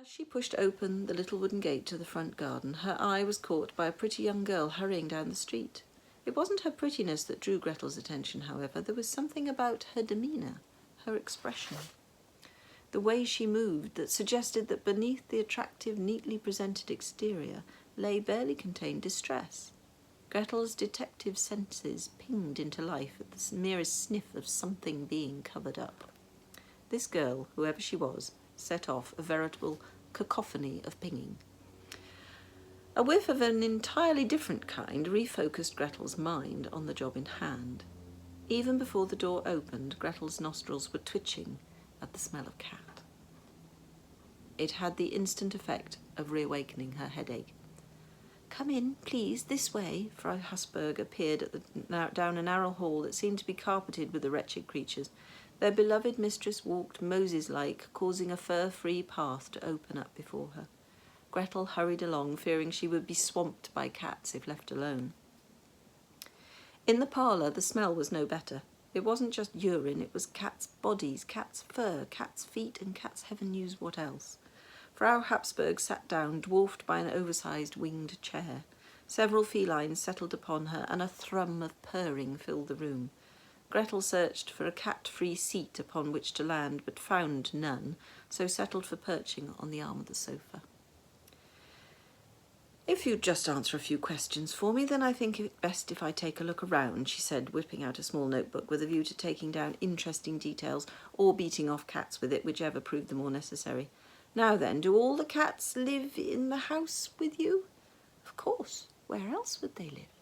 As she pushed open the little wooden gate to the front garden, her eye was caught by a pretty young girl hurrying down the street. It wasn't her prettiness that drew Gretel's attention, however. There was something about her demeanour, her expression, the way she moved that suggested that beneath the attractive, neatly presented exterior lay barely contained distress. Gretel's detective senses pinged into life at the merest sniff of something being covered up. This girl, whoever she was, set off a veritable cacophony of pinging. A whiff of an entirely different kind refocused Gretel's mind on the job in hand. Even before the door opened, Gretel's nostrils were twitching at the smell of cat. It had the instant effect of reawakening her headache. "Come in, please, this way." Frau Husberg appeared down a narrow hall that seemed to be carpeted with the wretched creatures. Their beloved mistress walked Moses-like, causing a fur-free path to open up before her. Gretel hurried along, fearing she would be swamped by cats if left alone. In the parlour, the smell was no better. It wasn't just urine, it was cats' bodies, cats' fur, cats' feet, and cats' heaven knows what else. Frau Hapsburg sat down, dwarfed by an oversized winged chair. Several felines settled upon her, and a thrum of purring filled the room. Gretel searched for a cat-free seat upon which to land, but found none, so settled for perching on the arm of the sofa. "If you'd just answer a few questions for me, then I think it best if I take a look around," she said, whipping out a small notebook with a view to taking down interesting details or beating off cats with it, whichever proved the more necessary. "Now then, do all the cats live in the house with you?" "Of course. Where else would they live?"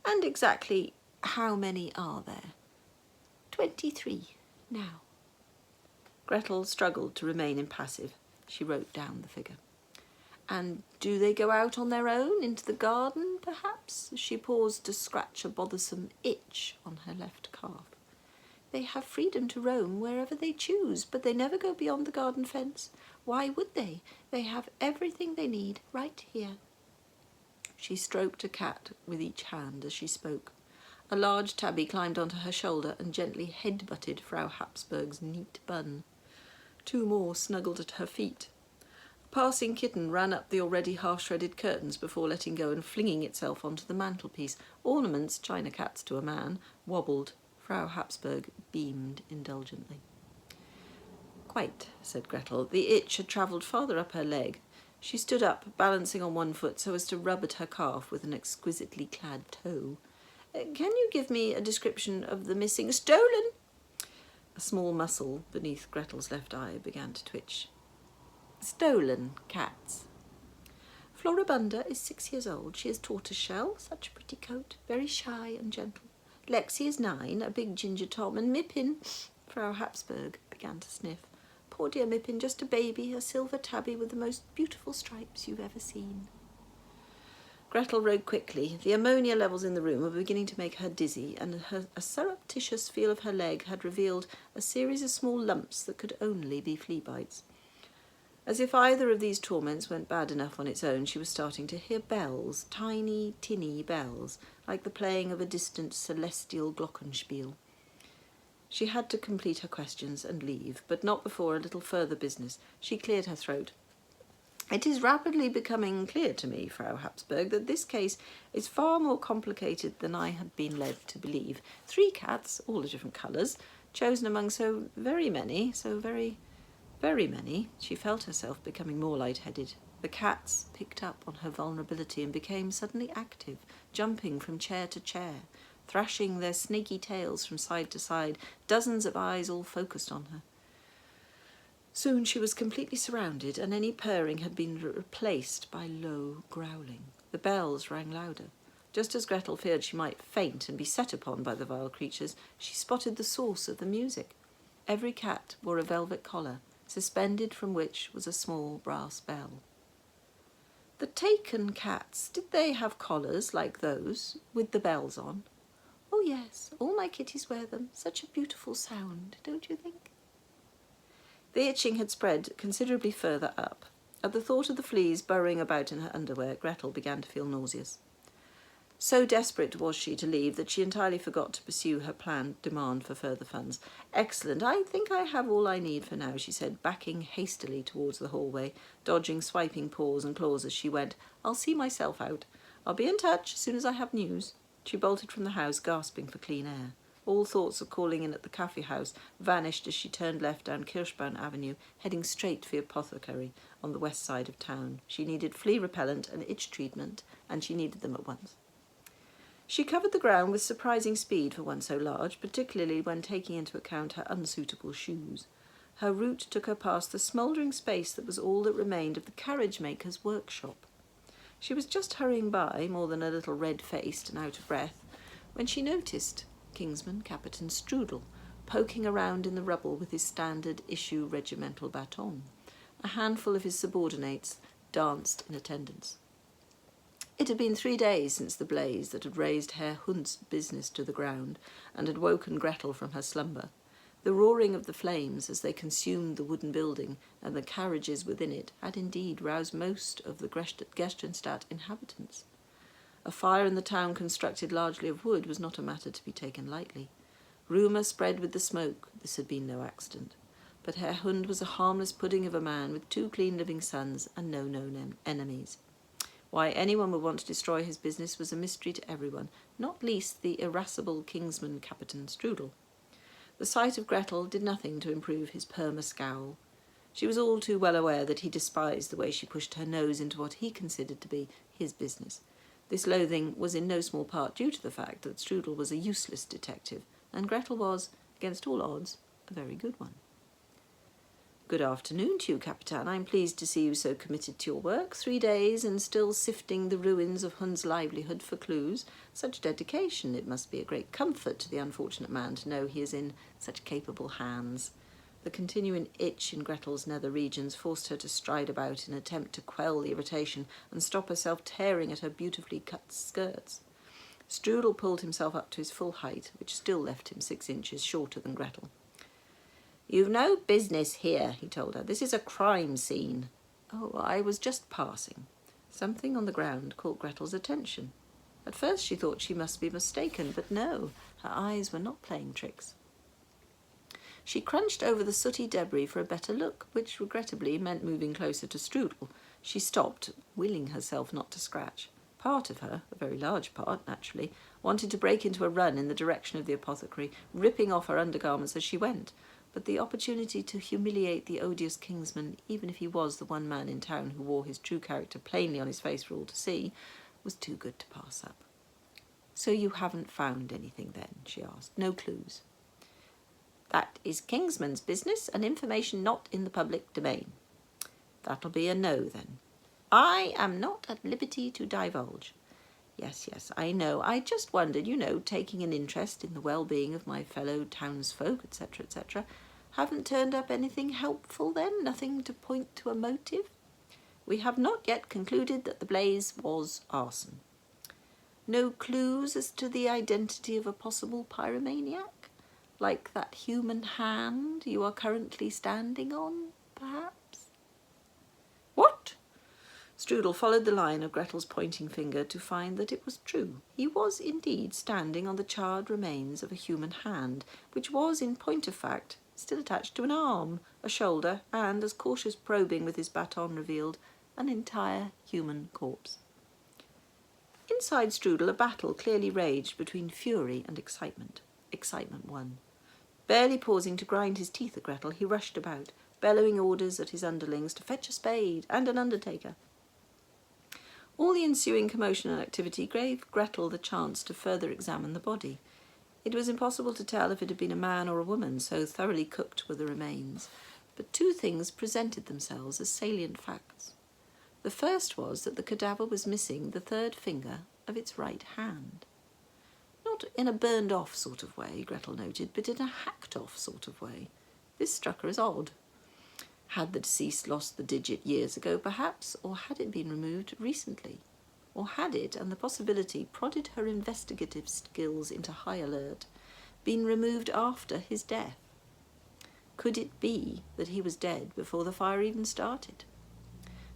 "And exactly how many are there?" 23 now." Gretel struggled to remain impassive. She wrote down the figure. "And do they go out on their own, into the garden, perhaps?" She paused to scratch a bothersome itch on her left calf. "They have freedom to roam wherever they choose, but they never go beyond the garden fence. Why would they? They have everything they need right here." She stroked a cat with each hand as she spoke. A large tabby climbed onto her shoulder and gently head-butted Frau Hapsburg's neat bun. 2 more snuggled at her feet. A passing kitten ran up the already half-shredded curtains before letting go and flinging itself onto the mantelpiece. Ornaments, china cats to a man, wobbled. Frau Hapsburg beamed indulgently. "Quite," said Gretel. The itch had travelled farther up her leg. She stood up, balancing on one foot so as to rub at her calf with an exquisitely clad toe. "Can you give me a description of the missing—" "Stolen!" A small muscle beneath Gretel's left eye began to twitch. "Stolen cats. Floribunda is 6 years old. She is tortoiseshell, such a pretty coat, very shy and gentle. Lexi is 9, a big ginger tom, and Mippin—" Frau Hapsburg began to sniff. "Poor dear Mippin, just a baby, a silver tabby with the most beautiful stripes you've ever seen." Gretel rode quickly. The ammonia levels in the room were beginning to make her dizzy, and a surreptitious feel of her leg had revealed a series of small lumps that could only be flea bites. As if either of these torments weren't bad enough on its own, she was starting to hear bells, tiny, tinny bells, like the playing of a distant celestial glockenspiel. She had to complete her questions and leave, but not before a little further business. She cleared her throat. "It is rapidly becoming clear to me, Frau Hapsburg, that this case is far more complicated than I had been led to believe. 3 cats, all of different colours, chosen among so very many, so very many." She felt herself becoming more lightheaded. The cats picked up on her vulnerability and became suddenly active, jumping from chair to chair, thrashing their snaky tails from side to side, dozens of eyes all focused on her. Soon she was completely surrounded, and any purring had been replaced by low growling. The bells rang louder. Just as Gretel feared she might faint and be set upon by the vile creatures, she spotted the source of the music. Every cat wore a velvet collar, suspended from which was a small brass bell. "The taken cats, did they have collars like those, with the bells on?" "Oh yes, all my kitties wear them. Such a beautiful sound, don't you think?" The itching had spread considerably further up. At the thought of the fleas burrowing about in her underwear, Gretel began to feel nauseous. So desperate was she to leave that she entirely forgot to pursue her planned demand for further funds. "Excellent. I think I have all I need for now," she said, backing hastily towards the hallway, dodging swiping paws and claws as she went. "I'll see myself out. I'll be in touch as soon as I have news." She bolted from the house, gasping for clean air. All thoughts of calling in at the cafe house vanished as she turned left down Kirschbaum Avenue, heading straight for the apothecary on the west side of town. She needed flea repellent and itch treatment, and she needed them at once. She covered the ground with surprising speed for one so large, particularly when taking into account her unsuitable shoes. Her route took her past the smouldering space that was all that remained of the carriage-maker's workshop. She was just hurrying by, more than a little red-faced and out of breath, when she noticed Kingsman Captain Strudel poking around in the rubble with his standard issue regimental baton. A handful of his subordinates danced in attendance. It had been 3 days since the blaze that had razed Herr Hund's business to the ground and had woken Gretel from her slumber. The roaring of the flames as they consumed the wooden building and the carriages within it had indeed roused most of the Gerstenstadt inhabitants. A fire in the town constructed largely of wood was not a matter to be taken lightly. Rumour spread with the smoke. This had been no accident. But Herr Hund was a harmless pudding of a man with 2 clean living sons and no known enemies. Why anyone would want to destroy his business was a mystery to everyone, not least the irascible Kingsman Captain Strudel. The sight of Gretel did nothing to improve his scowl. She was all too well aware that he despised the way she pushed her nose into what he considered to be his business. This loathing was in no small part due to the fact that Strudel was a useless detective, and Gretel was, against all odds, a very good one. "Good afternoon to you, Capitan. I'm pleased to see you so committed to your work. 3 days and still sifting the ruins of Hund's livelihood for clues. Such dedication. It must be a great comfort to the unfortunate man to know he is in such capable hands." The continuing itch in Gretel's nether regions forced her to stride about in an attempt to quell the irritation and stop herself tearing at her beautifully cut skirts. Strudel pulled himself up to his full height, which still left him 6 inches shorter than Gretel. "You've no business here," he told her. "This is a crime scene." "Oh, I was just passing." Something on the ground caught Gretel's attention. At first she thought she must be mistaken, but no, her eyes were not playing tricks. She crunched over the sooty debris for a better look, which regrettably meant moving closer to Strudel. She stopped, willing herself not to scratch. Part of her, a very large part, naturally, wanted to break into a run in the direction of the apothecary, ripping off her undergarments as she went. But the opportunity to humiliate the odious Kingsman, even if he was the one man in town who wore his true character plainly on his face for all to see, was too good to pass up. "So you haven't found anything then?" she asked. "No clues?" "That is Kingsman's business, and information not in the public domain." "That'll be a no, then." "I am not at liberty to divulge." Yes, I know. I just wondered, taking an interest in the well-being of my fellow townsfolk, etc., etc. Haven't turned up anything helpful, then? Nothing to point to a motive?" "We have not yet concluded that the blaze was arson." "No clues as to the identity of a possible pyromaniac? Like that human hand you are currently standing on, perhaps?" "What?" Strudel followed the line of Gretel's pointing finger to find that it was true. He was indeed standing on the charred remains of a human hand, which was, in point of fact, still attached to an arm, a shoulder, and, as cautious probing with his baton revealed, an entire human corpse. Inside Strudel, a battle clearly raged between fury and excitement. Excitement won. Barely pausing to grind his teeth at Gretel, he rushed about, bellowing orders at his underlings to fetch a spade and an undertaker. All the ensuing commotion and activity gave Gretel the chance to further examine the body. It was impossible to tell if it had been a man or a woman, so thoroughly cooked were the remains. But 2 things presented themselves as salient facts. The first was that the cadaver was missing the 3rd finger of its right hand. Not in a burned-off sort of way, Gretel noted, but in a hacked-off sort of way. This struck her as odd. Had the deceased lost the digit years ago, perhaps, or had it been removed recently? Or had it, and the possibility prodded her investigative skills into high alert, been removed after his death? Could it be that he was dead before the fire even started?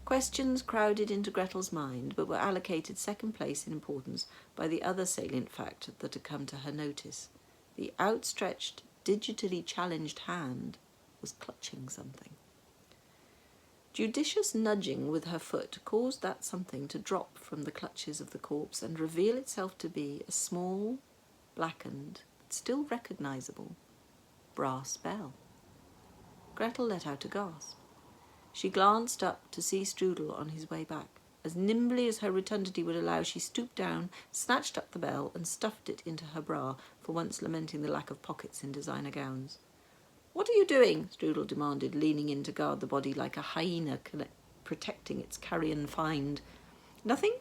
Questions crowded into Gretel's mind, but were allocated second place in importance by the other salient fact that had come to her notice. The outstretched, digitally challenged hand was clutching something. Judicious nudging with her foot caused that something to drop from the clutches of the corpse and reveal itself to be a small, blackened, but still recognizable, brass bell. Gretel let out a gasp. She glanced up to see Strudel on his way back. As nimbly as her rotundity would allow, she stooped down, snatched up the bell, and stuffed it into her bra, for once lamenting the lack of pockets in designer gowns. "What are you doing?" Strudel demanded, leaning in to guard the body like a hyena protecting its carrion find. "Nothing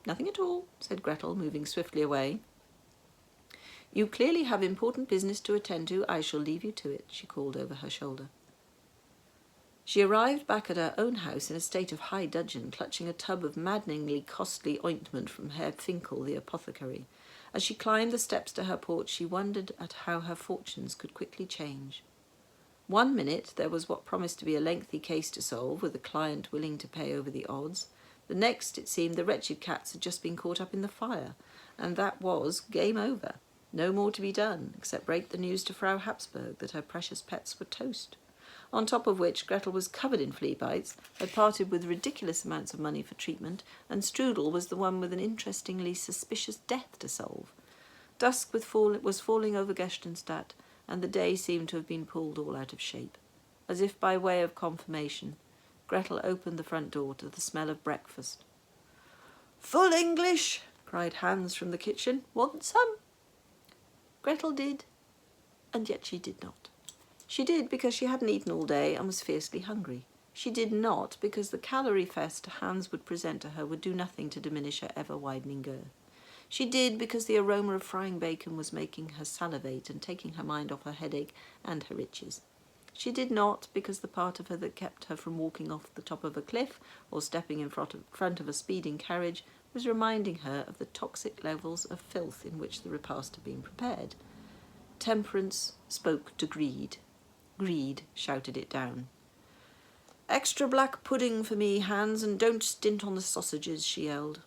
at all," said Gretel, moving swiftly away. "You clearly have important business to attend to. I shall leave you to it," she called over her shoulder. She arrived back at her own house in a state of high dudgeon, clutching a tub of maddeningly costly ointment from Herr Finkel, the apothecary. As she climbed the steps to her porch, she wondered at how her fortunes could quickly change. One minute there was what promised to be a lengthy case to solve, with a client willing to pay over the odds. The next, it seemed, the wretched cats had just been caught up in the fire, and that was game over. No more to be done, except break the news to Frau Habsburg that her precious pets were toast. On top of which, Gretel was covered in flea bites, had parted with ridiculous amounts of money for treatment, and Strudel was the one with an interestingly suspicious death to solve. Dusk was falling over Gerstenstadt, and the day seemed to have been pulled all out of shape. As if by way of confirmation, Gretel opened the front door to the smell of breakfast. "Full English!" cried Hans from the kitchen. "Want some?" Gretel did, and yet she did not. She did because she hadn't eaten all day and was fiercely hungry. She did not because the calorie fest Hans would present to her would do nothing to diminish her ever-widening girth. She did because the aroma of frying bacon was making her salivate and taking her mind off her headache and her itches. She did not because the part of her that kept her from walking off the top of a cliff or stepping in front of a speeding carriage was reminding her of the toxic levels of filth in which the repast had been prepared. Temperance spoke to greed. Greed shouted it down. "Extra black pudding for me, Hans, and don't stint on the sausages," she yelled.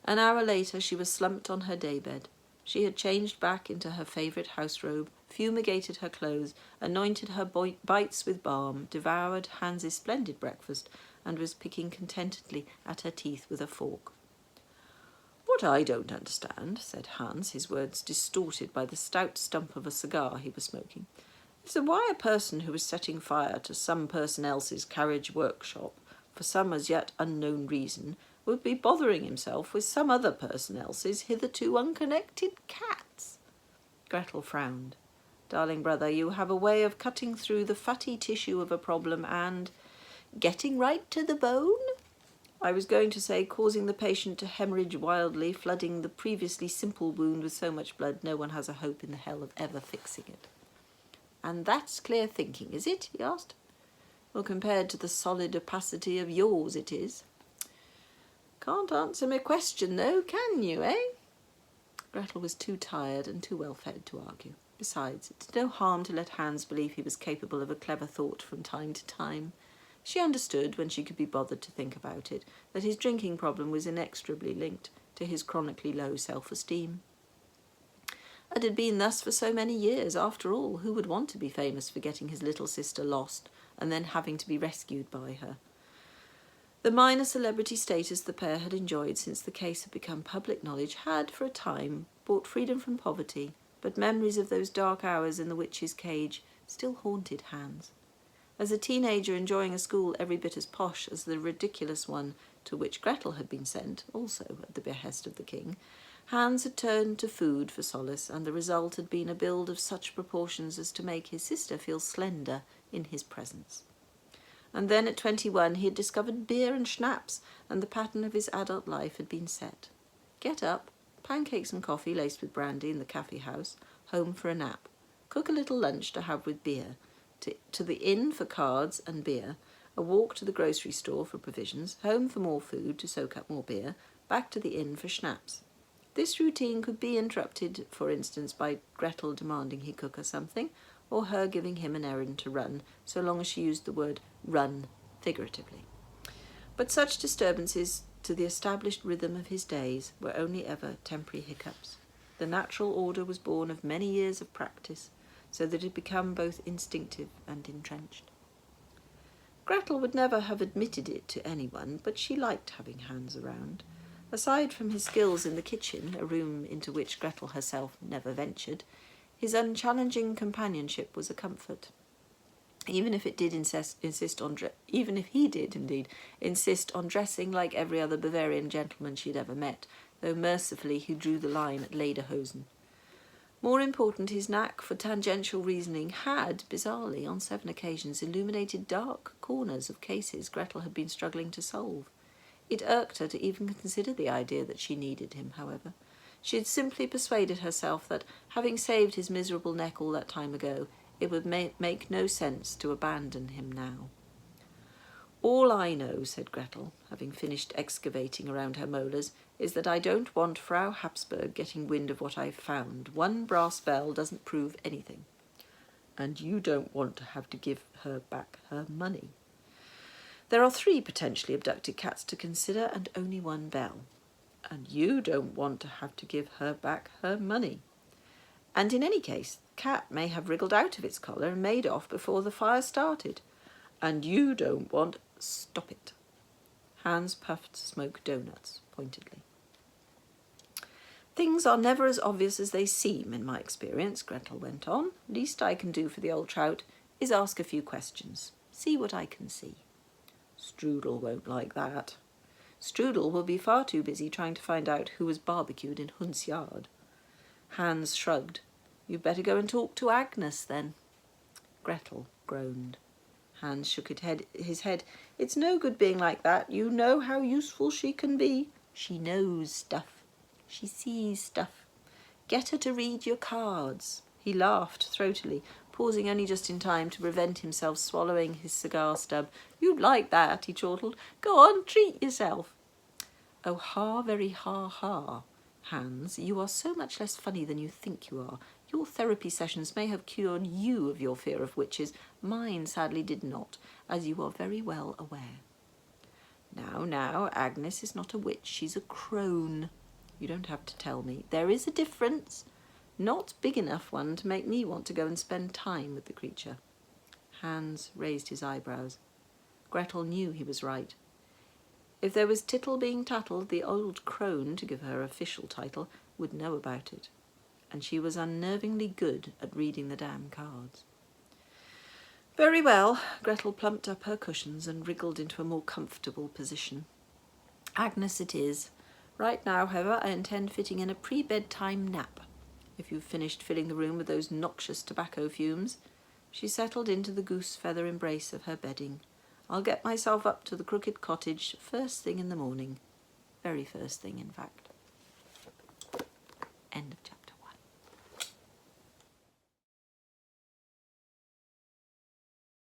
An hour later she was slumped on her daybed. She had changed back into her favourite house robe, fumigated her clothes, anointed her bites with balm, devoured Hans's splendid breakfast, and was picking contentedly at her teeth with a fork. "What I don't understand," said Hans, his words distorted by the stout stump of a cigar he was smoking, is why a person who is setting fire to some person else's carriage workshop, for some as yet unknown reason, would be bothering himself with some other person else's hitherto unconnected cats. Gretel frowned. "Darling brother, you have a way of cutting through the fatty tissue of a problem and getting right to the bone. I was going to say causing the patient to hemorrhage wildly, flooding the previously simple wound with so much blood no one has a hope in the hell of ever fixing it." "And that's clear thinking, is it?" he asked. "Well, compared to the solid opacity of yours, it is." "Can't answer my question, though, can you, eh?" Gretel was too tired and too well fed to argue. Besides, it did no harm to let Hans believe he was capable of a clever thought from time to time. She understood, when she could be bothered to think about it, that his drinking problem was inexorably linked to his chronically low self-esteem. It had been thus for so many years. After all, who would want to be famous for getting his little sister lost and then having to be rescued by her? The minor celebrity status the pair had enjoyed since the case had become public knowledge had, for a time, brought freedom from poverty, but memories of those dark hours in the witch's cage still haunted Hans. As a teenager enjoying a school every bit as posh as the ridiculous one to which Gretel had been sent, also at the behest of the king, Hans had turned to food for solace, and the result had been a build of such proportions as to make his sister feel slender in his presence. And then at 21 he had discovered beer and schnapps, and the pattern of his adult life had been set. Get up, pancakes and coffee laced with brandy in the cafe house, home for a nap, cook a little lunch to have with beer, to the inn for cards and beer, a walk to the grocery store for provisions, home for more food to soak up more beer, back to the inn for schnapps. This routine could be interrupted, for instance, by Gretel demanding he cook her something, or her giving him an errand to run, so long as she used the word run figuratively. But such disturbances to the established rhythm of his days were only ever temporary hiccups. The natural order was born of many years of practice, so that it had become both instinctive and entrenched. Gretel would never have admitted it to anyone, but she liked having Hans around. Aside from his skills in the kitchen, a room into which Gretel herself never ventured, his unchallenging companionship was a comfort. Even if he did insist on dressing like every other Bavarian gentleman she'd ever met, though mercifully he drew the line at lederhosen. More important, his knack for tangential reasoning had, bizarrely, on 7 occasions, illuminated dark corners of cases Gretel had been struggling to solve. It irked her to even consider the idea that she needed him, however. She had simply persuaded herself that, having saved his miserable neck all that time ago, it would make no sense to abandon him now. "All I know," said Gretel, having finished excavating around her molars, "is that I don't want Frau Habsburg getting wind of what I've found. One brass bell doesn't prove anything. And you don't want to have to give her back her money. There are 3 potentially abducted cats to consider and only 1 bell. And you don't want to have to give her back her money. And in any case, the cat may have wriggled out of its collar and made off before the fire started. And you don't want—" "Stop it." Hans puffed smoked donuts pointedly. "Things are never as obvious as they seem, in my experience," Gretel went on. "Least I can do for the old trout is ask a few questions. See what I can see." "Strudel won't like that." "Strudel will be far too busy trying to find out who was barbecued in Hunt's yard." Hans shrugged. "You'd better go and talk to Agnes, then." Gretel groaned. Hans shook his head. "It's no good being like that. You know how useful she can be. She knows stuff. She sees stuff. Get her to read your cards." He laughed throatily, pausing only just in time to prevent himself swallowing his cigar stub. "You'd like that," he chortled. "Go on, treat yourself." "Oh, ha, very ha, ha. Hans, you are so much less funny than you think you are. Your therapy sessions may have cured you of your fear of witches. Mine sadly did not, as you are very well aware." Now, Agnes is not a witch. She's a crone. You don't have to tell me. There is a difference. Not big enough one to make me want to go and spend time with the creature." Hans raised his eyebrows. Gretel knew he was right. If there was tittle being tattled, the old crone, to give her official title, would know about it. And she was unnervingly good at reading the damn cards. "Very well." Gretel plumped up her cushions and wriggled into a more comfortable position. "Agnes it is. Right now, however, I intend fitting in a pre-bedtime nap. If you've finished filling the room with those noxious tobacco fumes." She settled into the goose-feather embrace of her bedding. "I'll get myself up to the Crooked Cottage first thing in the morning. Very first thing, in fact." End of chapter.